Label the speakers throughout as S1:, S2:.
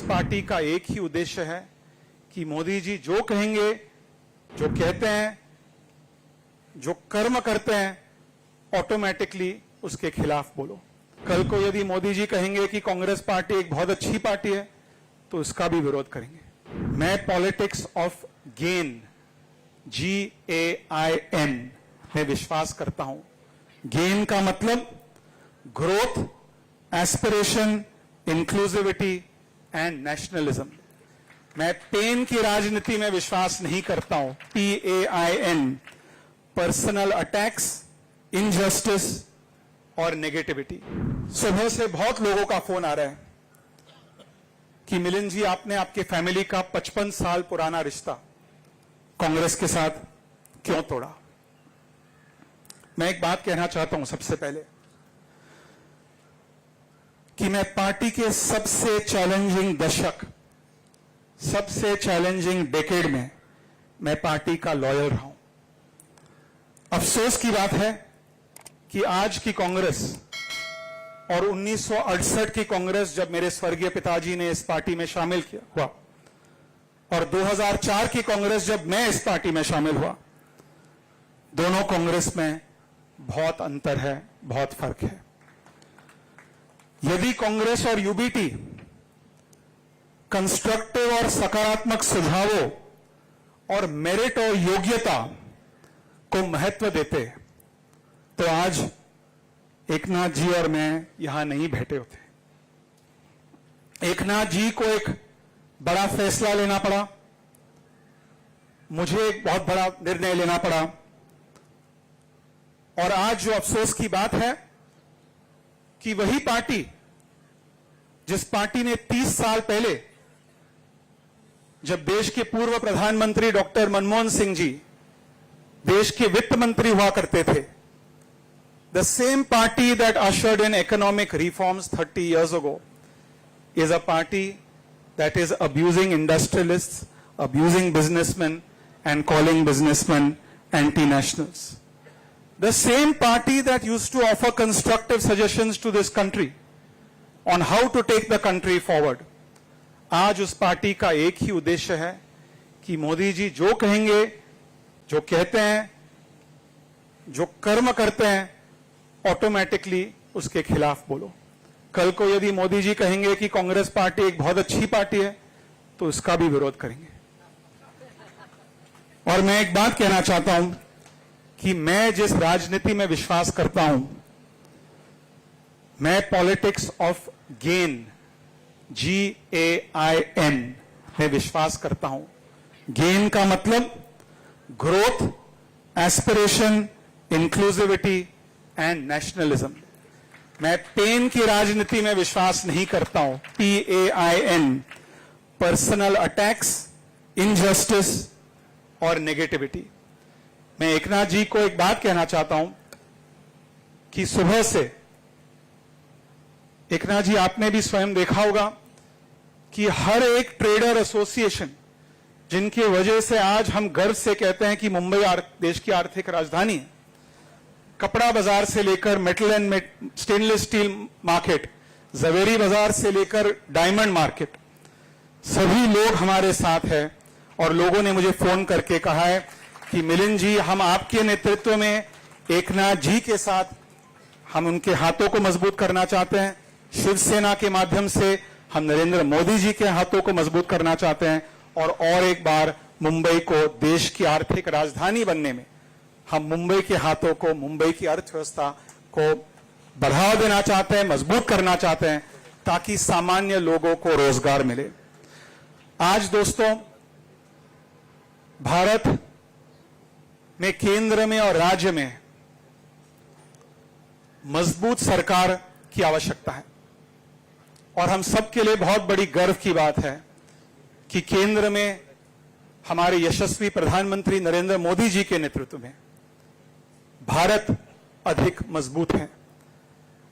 S1: Party का एक ही उद्देश्य है कि मोदी जी जो कहेंगे, जो कहते हैं, जो कर्म करते हैं, ऑटोमेटिकली उसके खिलाफ बोलो। कल को यदि मोदी जी कहेंगे कि कांग्रेस पार्टी एक बहुत अच्छी पार्टी है, तो इसका भी विरोध करेंगे। मैं पॉलिटिक्स ऑफ गेन, GAIN में विश्वास करता हूं। गेन का मतलब growth, aspiration, inclusivity and nationalism. मैं पेन की राजनीति में विश्वास नहीं करता हूं, PAIN, पर्सनल अटैक्स, इनजस्टिस और नेगेटिविटी। सुबह से बहुत लोगों का फोन आ रहा है कि मिलिंद जी, आपने आपके फैमिली का 55 साल पुराना रिश्ता कांग्रेस के साथ क्यों तोड़ा। मैं एक बात कहना चाहता हूं सबसे पहले कि मैं पार्टी के सबसे चैलेंजिंग दशक, सबसे चैलेंजिंग डेकेड में मैं पार्टी का लॉयल रहा हूं। अफसोस की बात है कि आज की कांग्रेस और 1968 की कांग्रेस, जब मेरे स्वर्गीय पिताजी ने इस पार्टी में शामिल किया हुआ, और 2004 की कांग्रेस जब मैं इस पार्टी में शामिल हुआ, दोनों कांग्रेस में बहुत अंतर है, बहुत फर्क है। यदि कांग्रेस और यूबीटी कंस्ट्रक्टिव और सकारात्मक सुझावों और मेरिट और योग्यता को महत्व देते, तो आज एकनाथ जी और मैं यहां नहीं बैठे होते। एकनाथ जी को एक बड़ा फैसला लेना पड़ा, मुझे एक बहुत बड़ा निर्णय लेना पड़ा, और आज जो अफसोस की बात है कि वही पार्टी, जिस पार्टी ने 30 साल पहले, जब देश के पूर्व प्रधानमंत्री डॉक्टर मनमोहन सिंह जी देश के वित्त मंत्री हुआ करते थे, the same party that ushered in economic reforms 30 years ago is a party that is abusing industrialists, abusing businessmen, and calling businessmen anti-nationals. The same party that used to offer constructive suggestions to this country on how to take the country forward, आज उस party का एक ही उद्देश्य है कि मोदी जी जो कहेंगे, जो कहते हैं, जो कर्म करते हैं, ऑटोमेटिकली उसके खिलाफ बोलो। कल को यदि मोदी जी कहेंगे कि कांग्रेस पार्टी एक बहुत अच्छी पार्टी है, तो इसका भी विरोध करेंगे। और मैं एक बात कहना चाहता हूं कि मैं जिस राजनीति में विश्वास करता हूं, मैं पॉलिटिक्स ऑफ गेन, GAIN में विश्वास करता हूं। गेन का मतलब growth, aspiration, inclusivity and nationalism. मैं पेन की राजनीति में विश्वास नहीं करता हूं, PAIN, पर्सनल अटैक्स, इनजस्टिस और नेगेटिविटी। मैं एकनाथ जी को एक बात कहना चाहता हूं कि सुबह से, एकनाथ जी, आपने भी स्वयं देखा होगा कि हर एक ट्रेडर एसोसिएशन, जिनकी वजह से आज हम गर्व से कहते हैं कि मुंबई देश की आर्थिक राजधानी है, कपड़ा बाजार से लेकर metal and stainless steel market, Zaveri Bazaar से लेकर डायमंड मार्केट, सभी लोग हमारे साथ हैं। और लोगों ने मुझे फोन करके कहा है कि मिलिंद जी, हम आपके नेतृत्व में एकनाथ जी के साथ, हम उनके हाथों को मजबूत करना चाहते हैं। शिवसेना के माध्यम से हम नरेंद्र मोदी जी के हाथों को मजबूत करना चाहते हैं, और एक बार मुंबई को देश की आर्थिक राजधानी बनने में हम मुंबई के हाथों को, मुंबई की अर्थव्यवस्था को बढ़ावा देना चाहते हैं, मजबूत करना चाहते हैं, ताकि सामान्य लोगों को रोजगार मिले। आज दोस्तों, भारत में केंद्र में और राज्य में मजबूत सरकार की आवश्यकता है, और हम सबके लिए बहुत बड़ी गर्व की बात है कि केंद्र में हमारे यशस्वी प्रधानमंत्री नरेंद्र मोदी जी के नेतृत्व में भारत अधिक मजबूत है।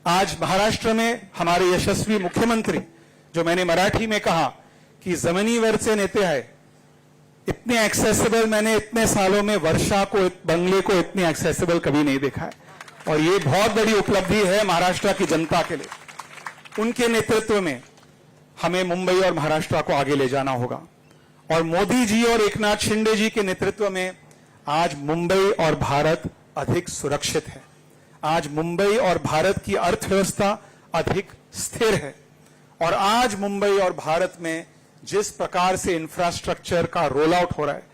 S1: आज महाराष्ट्र में हमारे यशस्वी मुख्यमंत्री, जो मैंने मराठी में कहा कि जमिनीवरचे नेते आहे, इतने एक्सेसिबल मैंने इतने सालों में वर्षा को, बंगले को इतने एक्सेसिबल कभी नहीं देखा है, और ये बहुत बड़ी उपलब्धि है महाराष्ट्र की जनता के लिए। उनके नेतृत्व में हमें मुंबई और महाराष्ट्र को आगे ले जाना होगा। और मोदी जी और एकनाथ शिंदे जी के नेतृत्व में आज मुंबई और भारत अधिक सुरक्षित है। आज मुंबई और भारत की अर्थव्यवस्था अधिक स्थिर है। और आज मुंबई और भारत में जिस प्रकार से इंफ्रास्ट्रक्चर का रोल आउट हो रहा है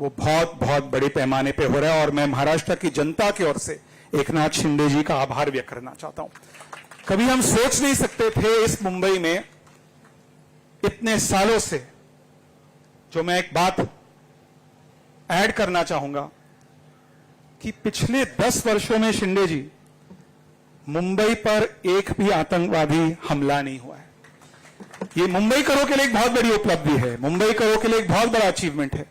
S1: वो बहुत बहुत बड़े पैमाने पे हो रहा है। और मैं महाराष्ट्र की जनता की ओर से एकनाथ शिंदे जी का आभार व्यक्त करना चाहता हूं। कभी हम सोच नहीं सकते थे इस मुंबई में इतने सालों से, जो मैं एक बात ऐड करना चाहूंगा कि पिछले 10 वर्षों में शिंदे जी मुंबई पर एक भी आतंकवादी हमला नहीं हुआ है। ये मुंबई करो के लिए एक बहुत बड़ी उपलब्धि है, मुंबई करो के लिए एक बहुत बड़ा अचीवमेंट है।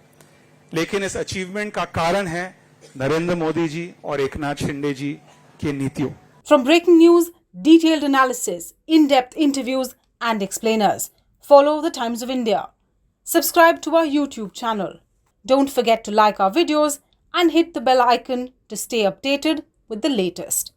S1: लेकिन इस अचीवमेंट का कारण है नरेंद्र मोदी जी और एकनाथ शिंदे जी की नीतियों।
S2: From breaking news, detailed analysis, in-depth interviews and explainers, follow the Times of India. Subscribe to our YouTube channel. Don't forget to like our videos and hit the bell icon to stay updated with the latest.